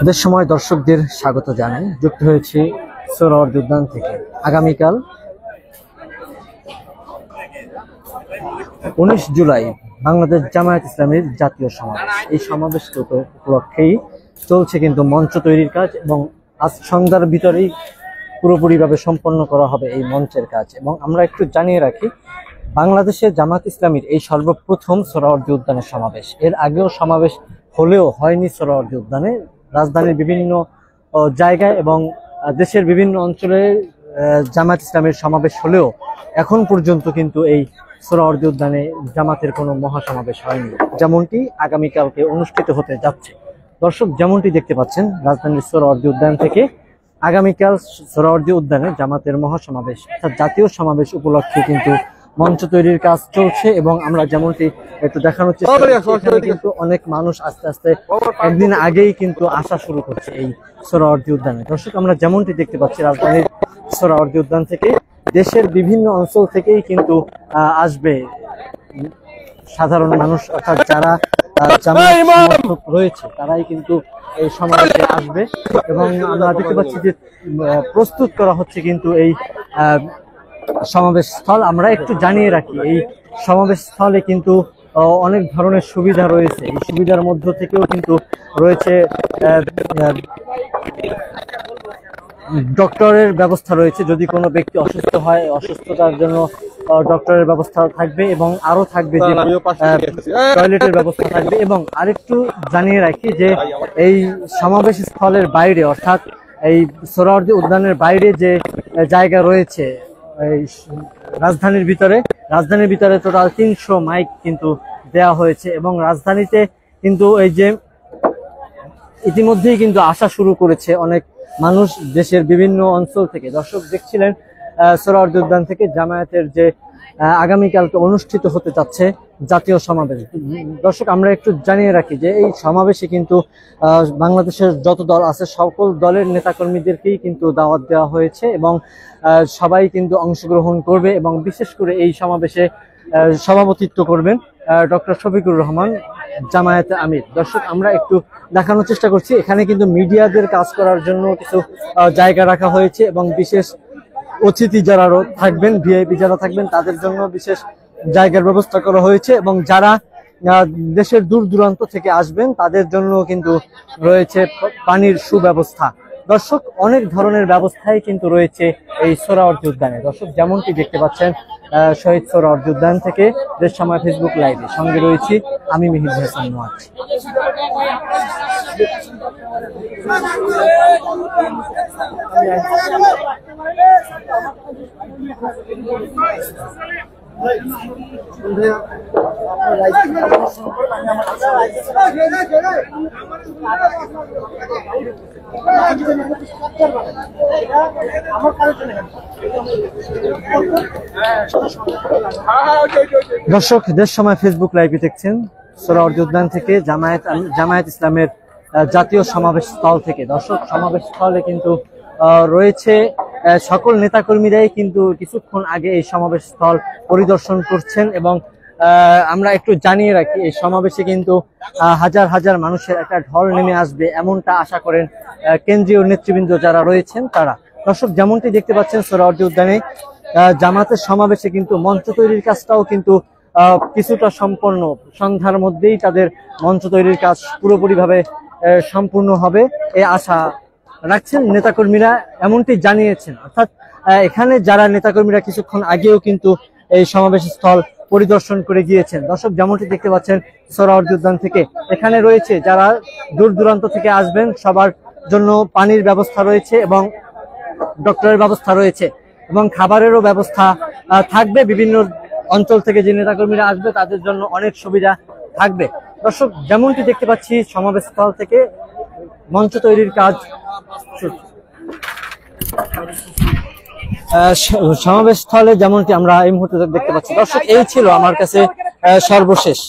বেশ সময় দর্শকদের স্বাগত জানাই। যুক্ত হয়েছি সোহরাওয়ার্দী উদ্যান থেকে। আগামীকাল 19 জুলাই বাংলাদেশ জামায়াত ইসলামীর জাতীয় সমাবেশ। এই সমাবেশ উপলক্ষেই চলছে কিন্তু মঞ্চ তৈরির কাজ এবং আজ সন্ধ্যার ভিতরেই পুরোপুরিভাবে সম্পন্ন করা হবে এই মঞ্চের কাজ। এবং আমরা একটু জানিয়ে রাখি, বাংলাদেশের জামায়াত ইসলামীর এই সর্বপ্রথম সোহরাওয়ার্দী উদ্যানের সমাবেশ। এর আগেও সমাবেশ হলেও হয়নি সোহরাওয়ার্দী উদ্যানে। রাজধানীর বিভিন্ন জায়গায় এবং দেশের বিভিন্ন অঞ্চলে জামায়াত ইসলামের সমাবেশ হলেও এখন পর্যন্ত কিন্তু এই সোহরাওয়ার্দী উদ্যানে জামাতের কোনো মহাসমাবেশ হয়নি, যেমনটি আগামীকালকে অনুষ্ঠিত হতে যাচ্ছে। দর্শক যেমনটি দেখতে পাচ্ছেন, রাজধানীর সোহরাওয়ার্দী উদ্যান থেকে আগামীকাল সোহরাওয়ার্দী উদ্যানে জামাতের মহাসমাবেশ অর্থাৎ জাতীয় সমাবেশ উপলক্ষে কিন্তু মঞ্চ তৈরির কাজ চলছে। এবং আমরা যেমনটি একটু দেখানোর চেষ্টা করছি, কিন্তু অনেক মানুষ আস্তে আস্তে একদিন আগেই কিন্তু আসা শুরু করছে এই সোহরাওয়ার্দী উদ্যানে। দর্শক আমরা যেমনটি দেখতে পাচ্ছি, রাজধানীর সোহরাওয়ার্দী উদ্যান থেকে দেশের বিভিন্ন অঞ্চল থেকেই কিন্তু আসবে সাধারণ মানুষ, অর্থাৎ যারা জামায়াত রয়েছে তারাই কিন্তু এই সমাবেশে আসবে। এবং আমরা দেখতে পাচ্ছি যে প্রস্তুত করা হচ্ছে কিন্তু এই সমাবেশ স্থল। আমরা একটু জানিয়ে রাখি, এই সমাবেশ স্থলে কিন্তু অনেক ধরনের সুবিধা রয়েছে। এই সুবিধার মধ্য থেকেও কিন্তু রয়েছে ডক্টরের ব্যবস্থা রয়েছে। যদি কোনো ব্যক্তি অসুস্থ হয়, অসুস্থতার জন্য ডক্টরের ব্যবস্থা থাকবে এবং আরো থাকবে যে টয়লেটের ব্যবস্থা থাকবে। এবং আরেকটু জানিয়ে রাখি যে এই সমাবেশ স্থলের বাইরে অর্থাৎ এই সোহরাওয়ার্দী উদ্যানের বাইরে যে জায়গা রয়েছে এই রাজধানীর ভিতরে টোটাল 300 মাইক কিন্তু দেয়া হয়েছে। এবং রাজধানীতে কিন্তু এই যে ইতিমধ্যেই কিন্তু আসা শুরু করেছে অনেক মানুষ দেশের বিভিন্ন অঞ্চল থেকে। দর্শক দেখছিলেন সোহরাওয়ার্দী উদ্যান থেকে জামায়াতের যে আগামীকালকে অনুষ্ঠিত হতে যাচ্ছে জাতীয় সমাবেশ। দর্শক আমরা একটু জানিয়ে রাখি যে এই সমাবেশে কিন্তু বাংলাদেশের যত দল আছে সকল দলের নেতাকর্মীদেরকেই কিন্তু দাওয়াত দেওয়া হয়েছে এবং সবাই কিন্তু অংশগ্রহণ করবে। এবং বিশেষ করে এই সমাবেশে সভাপতিত্ব করবেন ডক্টর শফিকুর রহমান, জামায়াতে আমির। দর্শক আমরা একটু দেখানোর চেষ্টা করছি, এখানে কিন্তু মিডিয়াদের কাজ করার জন্য কিছু জায়গা রাখা হয়েছে এবং বিশেষ অতিথি যারা থাকবেন, ভিআইপি যারা থাকবেন তাদের জন্য বিশেষ জায়গার ব্যবস্থা করা হয়েছে। এবং যারা দেশের দূর দূরান্ত থেকে আসবেন তাদের জন্য কিন্তু রয়েছে পানির সুব্যবস্থা। দর্শক অনেক ধরনের ব্যবস্থাই কিন্তু রয়েছে এই সোহরাওয়ার্দী উদ্যানে। দর্শক যেমনটি দেখতে পাচ্ছেন শহীদ সোহরাওয়ার্দী উদ্যান থেকে দেশ সময় ফেসবুক লাইভে সঙ্গে রয়েছি আমি মিহির হাসান নোয়াজ। দর্শক দেশ সময় ফেসবুক লাইভে দেখছেন সোহরাওয়ার্দী উদ্যান থেকে জামায়াত ইসলামের জাতীয় সমাবেশ স্থল থেকে। দর্শক সমাবেশ স্থলে কিন্তু রয়েছে সকল নেতাকর্মীরাই কিন্তু কিছুক্ষণ আগে এই সমাবেশ স্থল পরিদর্শন করছেন। এবং আমরা একটু জানিয়ে রাখি, এই সমাবেশে কিন্তু হাজার হাজার মানুষের একটা ঢল নেমে আসবে এমনটা আশা করেন কেন্দ্রীয় নেতৃবৃন্দ যারা রয়েছেন তারা। দর্শক যেমনটি দেখতে পাচ্ছেন সোহরাওয়ার্দী উদ্যানে জামাতের সমাবেশে কিন্তু মঞ্চ তৈরির কাজটাও কিন্তু কিছুটা সম্পন্ন, সন্ধ্যার মধ্যেই তাদের মঞ্চ তৈরির কাজ পুরোপুরিভাবে সম্পূর্ণ হবে এই আশা রাখছেন নেতাকর্মীরা, এমনটি জানিয়েছেন। অর্থাৎ এখানে যারা নেতাকর্মীরা কিছুক্ষণ আগেও কিন্তু এই সমাবেশ স্থল পরিদর্শন করে গিয়েছেন। দর্শক যেমনটি দেখতে পাচ্ছেন সোহরাওয়ার্দী উদ্যান থেকে এখানে রয়েছে যারা দূর দূরান্ত থেকে আসবেন সবার জন্য পানির ব্যবস্থা রয়েছে এবং ডক্টরের ব্যবস্থা রয়েছে এবং খাবারেরও ব্যবস্থা থাকবে। বিভিন্ন অঞ্চল থেকে যে নেতাকর্মীরা আসবে তাদের জন্য অনেক সুবিধা থাকবে। দর্শক যেমনটি দেখতে পাচ্ছি সমাবেশ স্থল থেকে মঞ্চ তৈরির কাজ সমাবেশ স্থলে যেমনটি আমরা এই মুহূর্তে দেখতে পাচ্ছি। দর্শক এই ছিল আমার কাছে সর্বশেষ